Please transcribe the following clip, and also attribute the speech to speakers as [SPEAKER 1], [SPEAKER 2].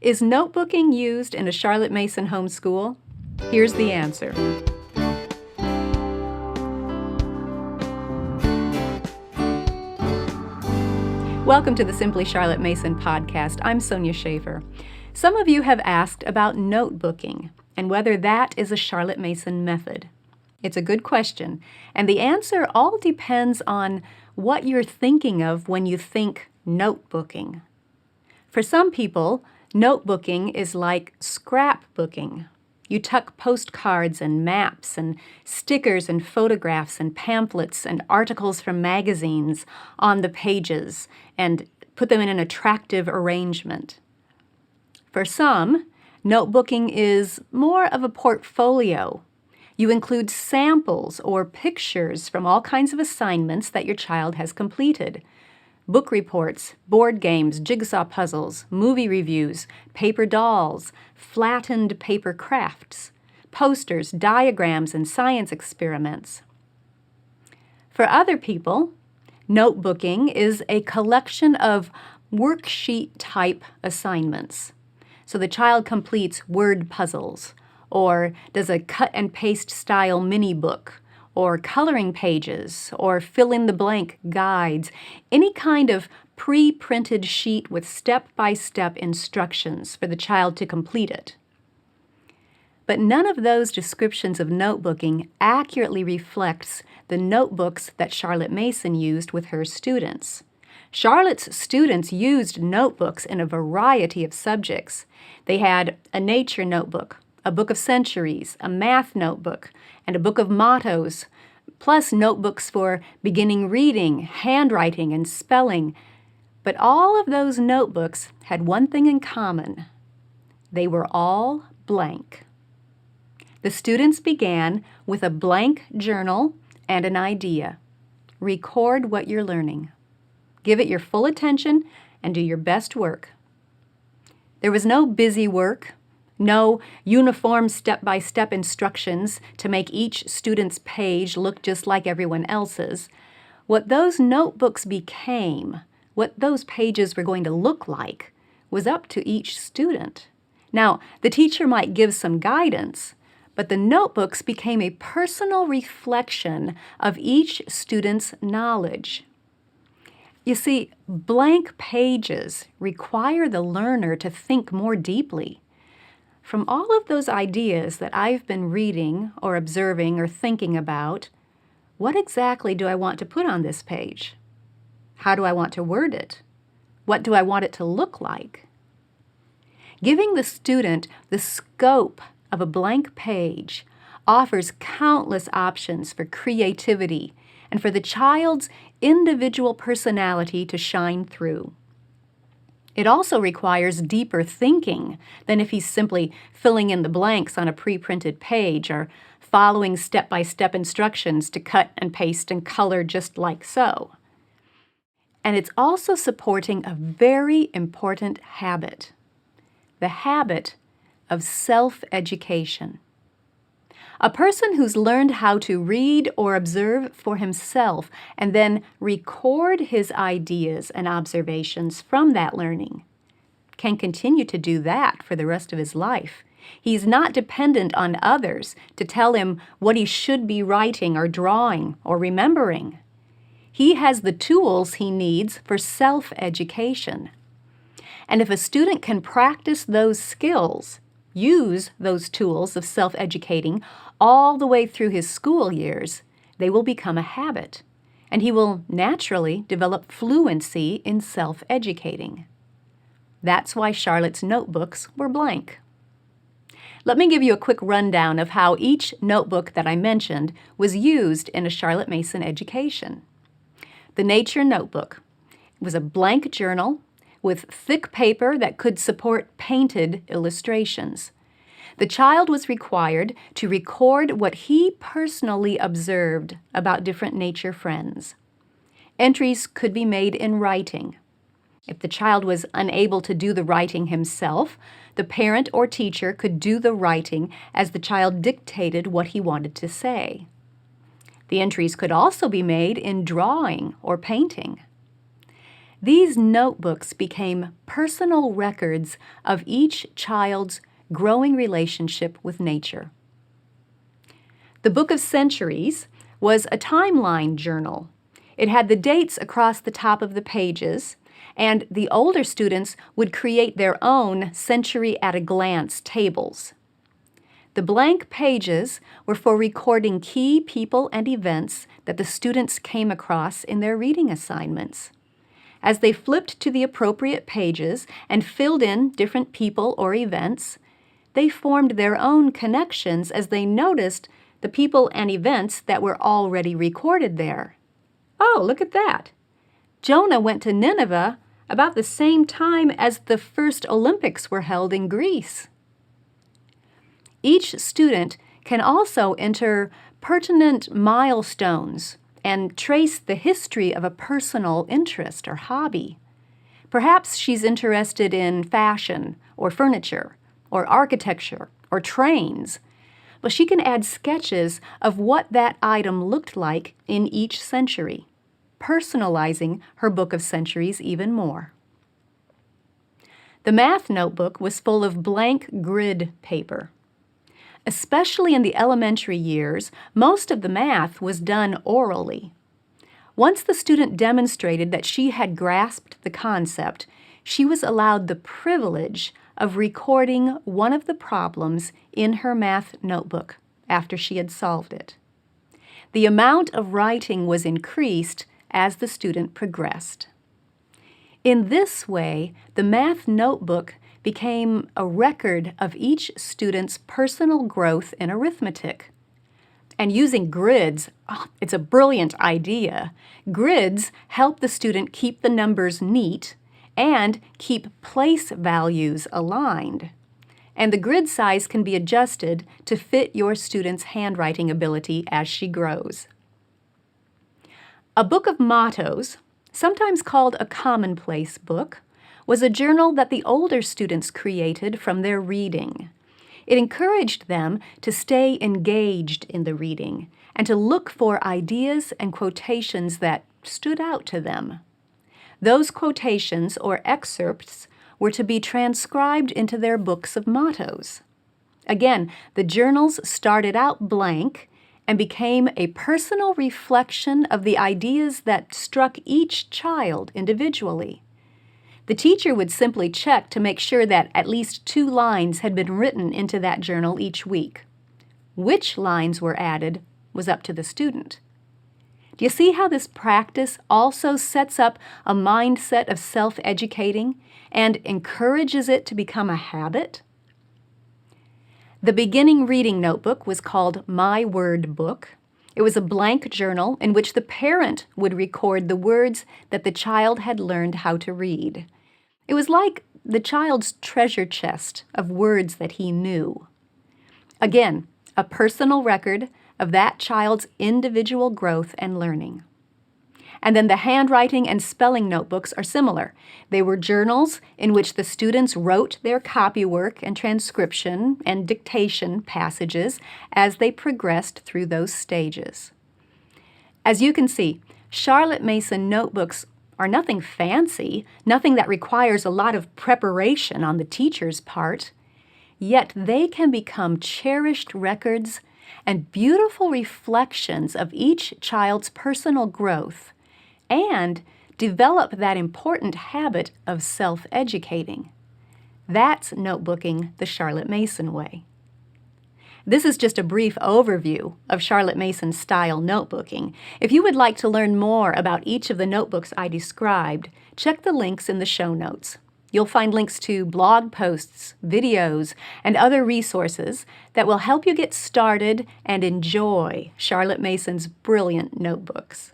[SPEAKER 1] Is notebooking used in a Charlotte Mason homeschool? Here's the answer. Welcome to the Simply Charlotte Mason podcast. I'm Sonya Schaefer. Some of you have asked about notebooking and whether that is a Charlotte Mason method. It's a good question, and the answer all depends on what you're thinking of when you think notebooking. For some people, notebooking is like scrapbooking. You tuck postcards and maps and stickers and photographs and pamphlets and articles from magazines on the pages and put them in an attractive arrangement. For some, notebooking is more of a portfolio. You include samples or pictures from all kinds of assignments that your child has completed. Book reports, board games, jigsaw puzzles, movie reviews, paper dolls, flattened paper crafts, posters, diagrams, and science experiments. For other people, notebooking is a collection of worksheet-type assignments. So the child completes word puzzles, or does a cut-and-paste style mini-book, or coloring pages, or fill-in-the-blank guides, any kind of pre-printed sheet with step-by-step instructions for the child to complete it. But none of those descriptions of notebooking accurately reflects the notebooks that Charlotte Mason used with her students. Charlotte's students used notebooks in a variety of subjects. They had a nature notebook, a book of centuries, a math notebook, and a book of mottos, plus notebooks for beginning reading, handwriting, and spelling. But all of those notebooks had one thing in common. They were all blank. The students began with a blank journal and an idea. Record what you're learning. Give it your full attention and do your best work. There was no busy work, no uniform step-by-step instructions to make each student's page look just like everyone else's. What those notebooks became, what those pages were going to look like, was up to each student. Now, the teacher might give some guidance, but the notebooks became a personal reflection of each student's knowledge. You see, blank pages require the learner to think more deeply. From all of those ideas that I've been reading or observing or thinking about, what exactly do I want to put on this page? How do I want to word it? What do I want it to look like? Giving the student the scope of a blank page offers countless options for creativity and for the child's individual personality to shine through. It also requires deeper thinking than if he's simply filling in the blanks on a pre-printed page or following step-by-step instructions to cut and paste and color just like so. And it's also supporting a very important habit, the habit of self-education. A person who's learned how to read or observe for himself and then record his ideas and observations from that learning can continue to do that for the rest of his life. He's not dependent on others to tell him what he should be writing or drawing or remembering. He has the tools he needs for self-education. And if a student can practice those skills, use those tools of self-educating all the way through his school years, they will become a habit, and he will naturally develop fluency in self-educating. That's why Charlotte's notebooks were blank. Let me give you a quick rundown of how each notebook that I mentioned was used in a Charlotte Mason education. The nature notebook was a blank journal with thick paper that could support painted illustrations. The child was required to record what he personally observed about different nature friends. Entries could be made in writing. If the child was unable to do the writing himself, the parent or teacher could do the writing as the child dictated what he wanted to say. The entries could also be made in drawing or painting. These notebooks became personal records of each child's growing relationship with nature. The Book of Centuries was a timeline journal. It had the dates across the top of the pages, and the older students would create their own century-at-a-glance tables. The blank pages were for recording key people and events that the students came across in their reading assignments. As they flipped to the appropriate pages and filled in different people or events, they formed their own connections as they noticed the people and events that were already recorded there. Oh, look at that! Jonah went to Nineveh about the same time as the first Olympics were held in Greece. Each student can also enter pertinent milestones and trace the history of a personal interest or hobby. Perhaps she's interested in fashion or furniture or architecture or trains, but she can add sketches of what that item looked like in each century, personalizing her Book of Centuries even more. The math notebook was full of blank grid paper. Especially in the elementary years, most of the math was done orally. Once the student demonstrated that she had grasped the concept, she was allowed the privilege of recording one of the problems in her math notebook after she had solved it. The amount of writing was increased as the student progressed. In this way, the math notebook became a record of each student's personal growth in arithmetic. And using grids, it's a brilliant idea. Grids help the student keep the numbers neat and keep place values aligned. And the grid size can be adjusted to fit your student's handwriting ability as she grows. A book of mottos, sometimes called a commonplace book, was a journal that the older students created from their reading. It encouraged them to stay engaged in the reading and to look for ideas and quotations that stood out to them. Those quotations or excerpts were to be transcribed into their books of mottos. Again, the journals started out blank and became a personal reflection of the ideas that struck each child individually. The teacher would simply check to make sure that at least 2 lines had been written into that journal each week. Which lines were added was up to the student. Do you see how this practice also sets up a mindset of self-educating and encourages it to become a habit? The beginning reading notebook was called My Word Book. It was a blank journal in which the parent would record the words that the child had learned how to read. It was like the child's treasure chest of words that he knew. Again, a personal record of that child's individual growth and learning. And then the handwriting and spelling notebooks are similar. They were journals in which the students wrote their copywork and transcription and dictation passages as they progressed through those stages. As you can see, Charlotte Mason notebooks are nothing fancy, nothing that requires a lot of preparation on the teacher's part, yet they can become cherished records and beautiful reflections of each child's personal growth, and develop that important habit of self-educating. That's notebooking the Charlotte Mason way. This is just a brief overview of Charlotte Mason's style notebooking. If you would like to learn more about each of the notebooks I described, check the links in the show notes. You'll find links to blog posts, videos, and other resources that will help you get started and enjoy Charlotte Mason's brilliant notebooks.